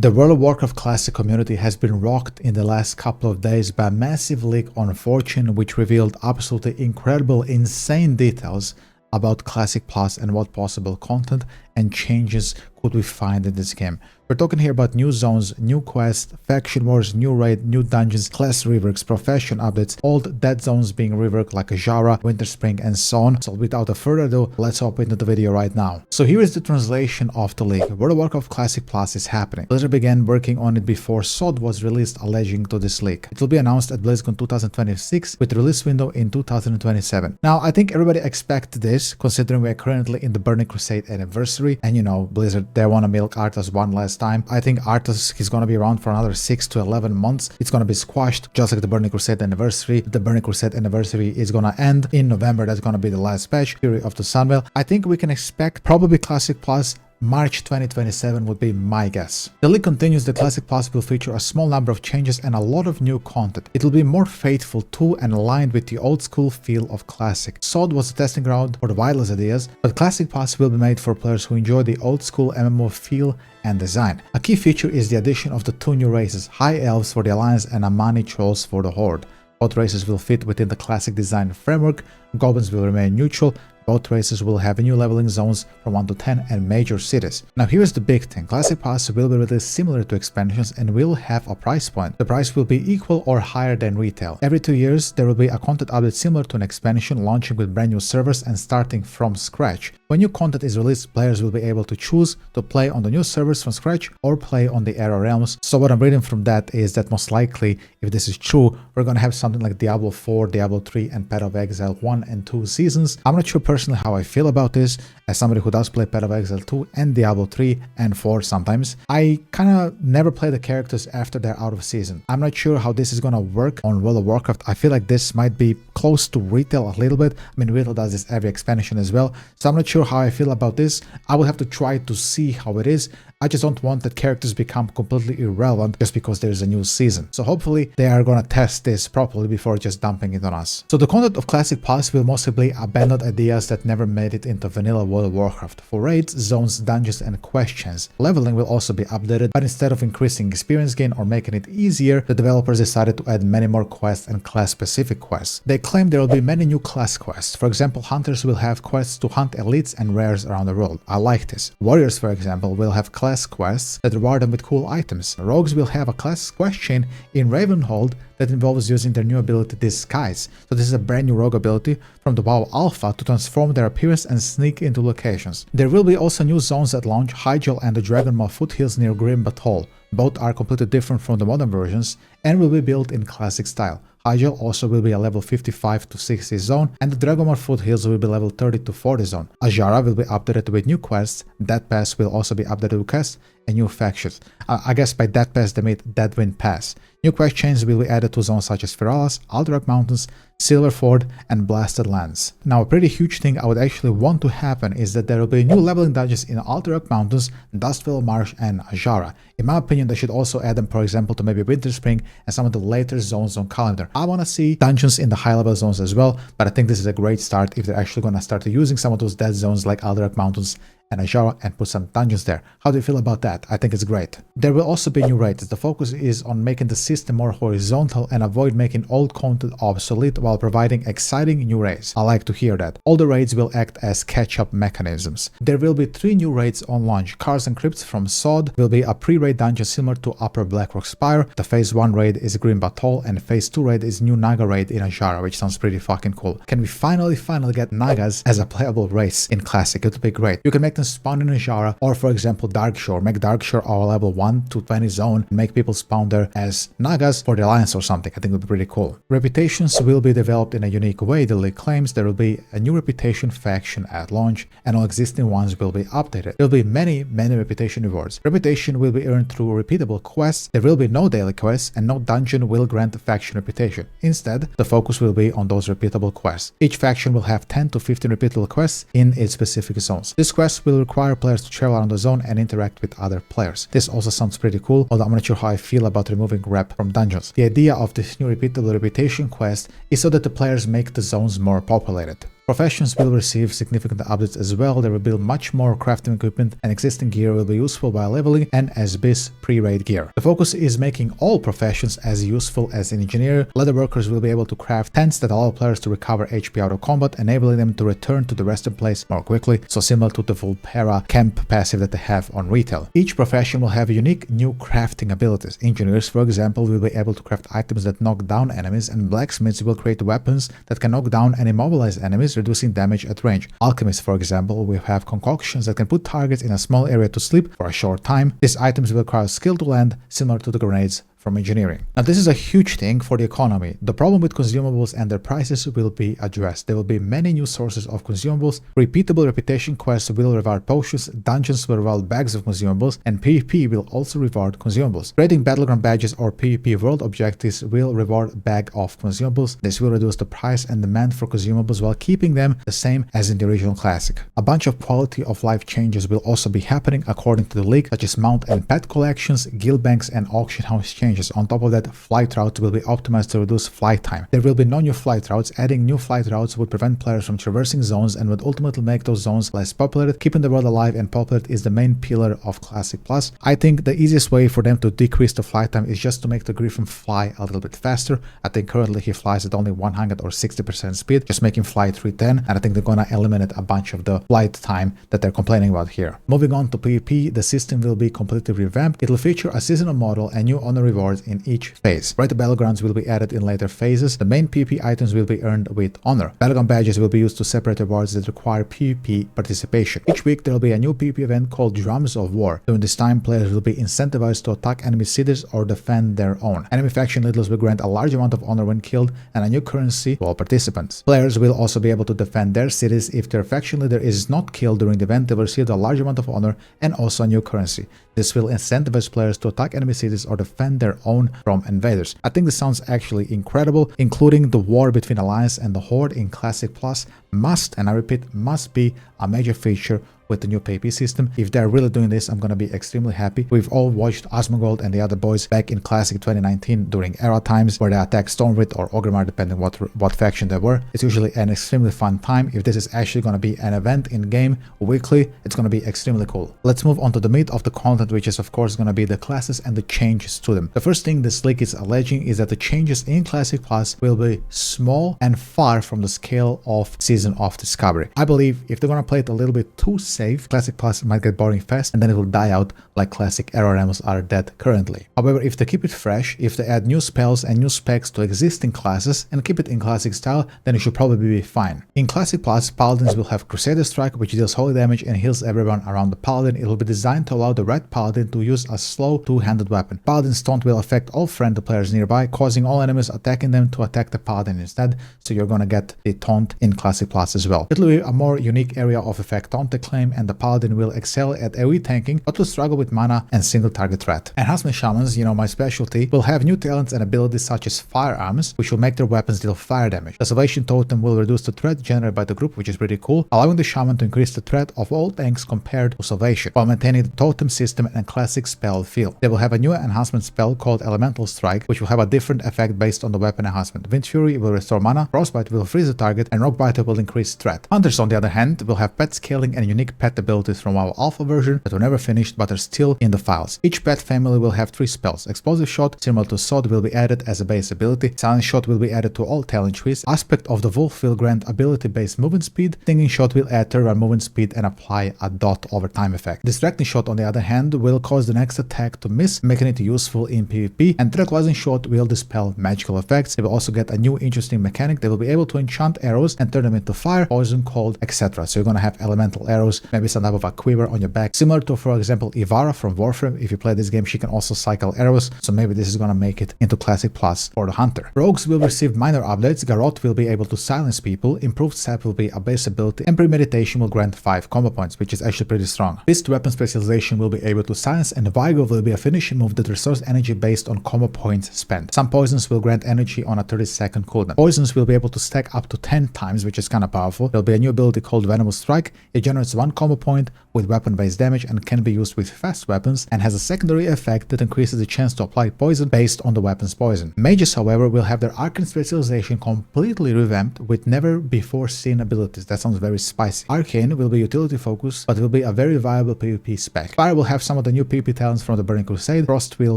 The World of Warcraft Classic community has been rocked in the last couple of days by a massive leak on 4chan which revealed absolutely incredible, insane details about Classic Plus and what possible content and changes could we find in this game. We're talking here about new zones, new quests, faction wars, new raid, new dungeons, class reworks, profession updates, old dead zones being reworked like Azshara, Winter Spring, and so on. So without further ado, let's hop into the video right now. So here is the translation of the leak. World of Warcraft Classic Plus is happening. Blizzard began working on it before ß was released alleging to this leak. It will be announced at BlizzCon 2026 with release window in 2027. Now, I think everybody expects this considering we are currently in the Burning Crusade anniversary, and you know, Blizzard, they want to milk Arthas one last time. I think Arthas is going to be around for another 6 to 11 months. It's going to be squashed just like the Burning Crusade anniversary. The Burning Crusade anniversary is going to end in November. That's going to be the last patch, Fury of the Sunwell. I think we can expect probably Classic Plus March 2027 would be my guess. The leak continues. The Classic Plus will feature a small number of changes and a lot of new content. It will be more faithful to and aligned with the old school feel of Classic. ß was a testing ground for the wildest ideas, but Classic Plus will be made for players who enjoy the old school MMO feel and design. A key feature is the addition of the 2 new races, High Elves for the Alliance and Amani Trolls for the Horde. Both races will fit within the Classic design framework. Goblins will remain neutral. Both races will have new leveling zones from 1 to 10 and major cities. Now here's the big thing. Classic Pass will be released similar to expansions and will have a price point. The price will be equal or higher than retail. Every 2 years there will be a content update similar to an expansion, launching with brand new servers and starting from scratch. When new content is released, players will be able to choose to play on the new servers from scratch or play on the Era Realms. So what I'm reading from that is that most likely, if this is true, we're gonna have something like Diablo 4, Diablo 3 and Path of Exile 1 and 2 seasons. I'm not sure personally how I feel about this, as somebody who does play Path of Exile 2 and Diablo 3 and 4 sometimes. I kinda never play the characters after they're out of season. I'm not sure how this is gonna work on World of Warcraft. I feel like this might be close to retail a little bit. I mean, retail does this every expansion as well, so I'm not sure how I feel about this. I will have to try to see how it is. I just don't want that characters become completely irrelevant just because there's a new season. So hopefully they are gonna test this properly before just dumping it on us. So the content of Classic Plus will mostly be abandoned ideas that never made it into vanilla World of Warcraft. For raids, zones, dungeons and questions, leveling will also be updated, but instead of increasing experience gain or making it easier, the developers decided to add many more quests and class-specific quests. They claim there will be many new class quests. For example, hunters will have quests to hunt elites and rares around the world. I like this. Warriors, for example, will have class quests that reward them with cool items. Rogues will have a class quest chain in Revamp that involves using their new ability Disguise. So this is a brand new rogue ability from the WoW Alpha to transform their appearance and sneak into locations. There will be also new zones at launch, Hyjal and the Dragonmaw foothills near Grim Hall. Both are completely different from the modern versions and will be built in classic style. Hyjal also will be a level 55 to 60 zone, and the Dragonmaw foothills will be level 30 to 40 zone. Azshara will be updated with new quests, Dead Pass will also be updated with quests, and new factions. I guess by Dead Pass they mean Deadwind Pass. New quest chains will be added to zones such as Feralas, Alderac Mountains, Silverford, and Blasted Lands. Now, a pretty huge thing I would actually want to happen is that there will be new leveling dungeons in Alderac Mountains, Dustvale Marsh, and Azshara. In my opinion, they should also add them, for example, to maybe Winter Spring and some of the later zones on calendar. I want to see dungeons in the high-level zones as well, but I think this is a great start if they're actually going to start using some of those dead zones like Alderac Mountains and Azshara and put some dungeons there. How do you feel about that? I think it's great. There will also be new raids. The focus is on making the system more horizontal and avoid making old content obsolete while providing exciting new raids. I like to hear that. All the raids will act as catch-up mechanisms. There will be 3 new raids on launch. Cars and Crypts from ß will be a pre-raid dungeon similar to Upper Blackrock Spire. The Phase 1 raid is Grim Hall and Phase 2 raid is New Naga raid in Azshara, which sounds pretty fucking cool. Can we finally get Nagas as a playable race in Classic? It would be great. You can make them spawn in Azshara, or for example Darkshore. Make Darkshore our level 1 to 20 zone and make people spawn there as Nagas for the Alliance or something. I think it would be pretty cool. Reputations will be developed in a unique way. The leak claims there will be a new reputation faction at launch and all existing ones will be updated. There will be many reputation rewards. Reputation will be earned through repeatable quests. There will be no daily quests and no dungeon will grant a faction reputation. Instead, the focus will be on those repeatable quests. Each faction will have 10 to 15 repeatable quests in its specific zones. These quests will require players to travel around the zone and interact with other players. This also sounds pretty cool, although I'm not sure how I feel about removing rep from dungeons. The idea of this new repeatable reputation quest is so that the players make the zones more populated. Professions will receive significant updates as well. There will be much more crafting equipment, and existing gear will be useful by leveling and as ß pre-raid gear. The focus is making all professions as useful as an engineer. Leather workers will be able to craft tents that allow players to recover HP out of combat, enabling them to return to the resting place more quickly, so similar to the Vulpera camp passive that they have on retail. Each profession will have unique new crafting abilities. Engineers, for example, will be able to craft items that knock down enemies, and blacksmiths will create weapons that can knock down and immobilize enemies, reducing damage at range. Alchemists, for example, will have concoctions that can put targets in a small area to sleep for a short time. These items will require skill to land, similar to the grenades from engineering. Now, this is a huge thing for the economy. The problem with consumables and their prices will be addressed. There will be many new sources of consumables, repeatable reputation quests will reward potions, dungeons will reward bags of consumables, and PvP will also reward consumables. Raiding battleground badges or PvP world objectives will reward bag of consumables. This will reduce the price and demand for consumables while keeping them the same as in the original Classic. A bunch of quality of life changes will also be happening according to the league, such as mount and pet collections, guild banks, and auction house changes. On top of that, flight routes will be optimized to reduce flight time. There will be no new flight routes. Adding new flight routes would prevent players from traversing zones and would ultimately make those zones less populated. Keeping the world alive and populated is the main pillar of Classic Plus. I think the easiest way for them to decrease the flight time is just to make the Griffin fly a little bit faster. I think currently he flies at only 100 or 60% speed, just make him fly 310, and I think they're gonna eliminate a bunch of the flight time that they're complaining about here. Moving on to PvP, the system will be completely revamped. It will feature a seasonal model and new honor rewards in each phase. Raid battlegrounds will be added in later phases. The main PvP items will be earned with honor. Battleground badges will be used to separate rewards that require PvP participation. Each week there will be a new PvP event called Drums of War. During this time, players will be incentivized to attack enemy cities or defend their own. Enemy faction leaders will grant a large amount of honor when killed and a new currency to all participants. Players will also be able to defend their cities. If their faction leader is not killed during the event, they will receive a large amount of honor and also a new currency. This will incentivize players to attack enemy cities or defend their own from invaders. I think this sounds actually incredible. Including the war between Alliance and the Horde in Classic Plus must, and I repeat, must be a major feature with the new PvP system. If they're really doing this, I'm gonna be extremely happy. We've all watched Osmongold and the other boys back in Classic 2019 during era times where they attack Stormwraith or Ogrimmar, depending what faction they were. It's usually an extremely fun time. If this is actually gonna be an event in game weekly, it's gonna be extremely cool. Let's move on to the meat of the content, which is of course gonna be the classes and the changes to them. The first thing this leak is alleging is that the changes in Classic Plus will be small and far from the scale of Season of Discovery. I believe if they're gonna play it a little bit too safe, Classic Plus might get boring fast and then it will die out like Classic era realms are dead currently. However, if they keep it fresh, if they add new spells and new specs to existing classes and keep it in Classic style, then it should probably be fine. In Classic Plus, Paladins will have Crusader Strike, which deals holy damage and heals everyone around the Paladin. It will be designed to allow the Red Paladin to use a slow two-handed weapon. Paladin's taunt will affect all friendly players nearby, causing all enemies attacking them to attack the Paladin instead, so you're gonna get the taunt in Classic Plus as well. It will be a more unique area of effect taunt claim, and the Paladin will excel at AoE tanking, but will struggle with mana and single target threat. Enhancement Shamans, my specialty, will have new talents and abilities such as firearms, which will make their weapons deal fire damage. The Salvation Totem will reduce the threat generated by the group, which is pretty cool, allowing the Shaman to increase the threat of all tanks compared to Salvation, while maintaining the totem system and classic spell feel. They will have a new enhancement spell called Elemental Strike, which will have a different effect based on the weapon enhancement. Wind Fury will restore mana, Frostbite will freeze the target, and Rockbiter will increase threat. Hunters, on the other hand, will have pet scaling and unique pet abilities from our alpha version that were never finished but are still in the files. Each pet family will have 3 spells. Explosive Shot, similar to Sword, will be added as a base ability. Silent Shot will be added to all talent trees. Aspect of the Wolf will grant ability-based movement speed. Stinging Shot will add turn movement speed and apply a dot over time effect. Distracting Shot, on the other hand, will cause the next attack to miss, making it useful in PvP. And Tranquilizing Shot will dispel magical effects. They will also get a new interesting mechanic. They will be able to enchant arrows and turn them into fire, poison, cold, etc. So you're gonna have elemental arrows, maybe some type of a quiver on your back, similar to, for example, Ivara from Warframe. If you play this game, she can also cycle arrows, so maybe this is gonna make it into Classic Plus for the Hunter. Rogues will receive minor updates. Garrote will be able to silence people, improved sap will be a base ability, and Premeditation will grant 5 combo points, which is actually pretty strong. Fist weapon specialization will be able to silence, and Vigo will be a finishing move that restores energy based on combo points spent. Some poisons will grant energy on a 30-second cooldown. Poisons will be able to stack up to 10 times, which is kinda powerful. There'll be a new ability called Venomous Strike. It generates 1 combo point with weapon-based damage and can be used with fast weapons, and has a secondary effect that increases the chance to apply poison based on the weapon's poison. Mages, however, will have their Arcane specialization completely revamped with never-before-seen abilities. That sounds very spicy. Arcane will be utility-focused, but will be a very viable PvP spec. Fire will have some of the new PvP talents from the Burning Crusade, Frost will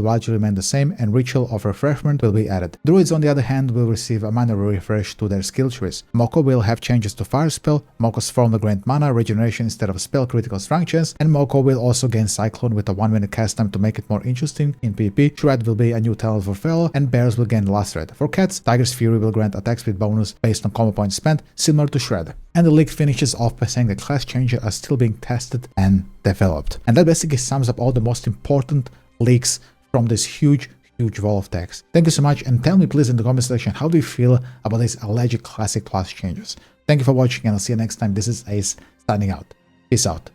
largely remain the same, and Ritual of Refreshment will be added. Druids, on the other hand, will receive a minor refresh to their skill trees. Moko will have changes to Fire spell, Moko's Form will grant mana, regeneration instead of spell, critical strength chance, and Moko will also gain Cyclone with a 1-minute cast time to make it more interesting in PvP. Shred will be a new talent for Fellow, and Bears will gain Last Red. For Cats, Tiger's Fury will grant attack speed bonus based on combo points spent, similar to Shred. And the leak finishes off by saying that class changes are still being tested and developed. And that basically sums up all the most important leaks from this huge wall of text. Thank you so much, and tell me please in the comment section, how do you feel about these alleged Classic Class changes? Thank you for watching, and I'll see you next time. This is Ace signing out. Peace out.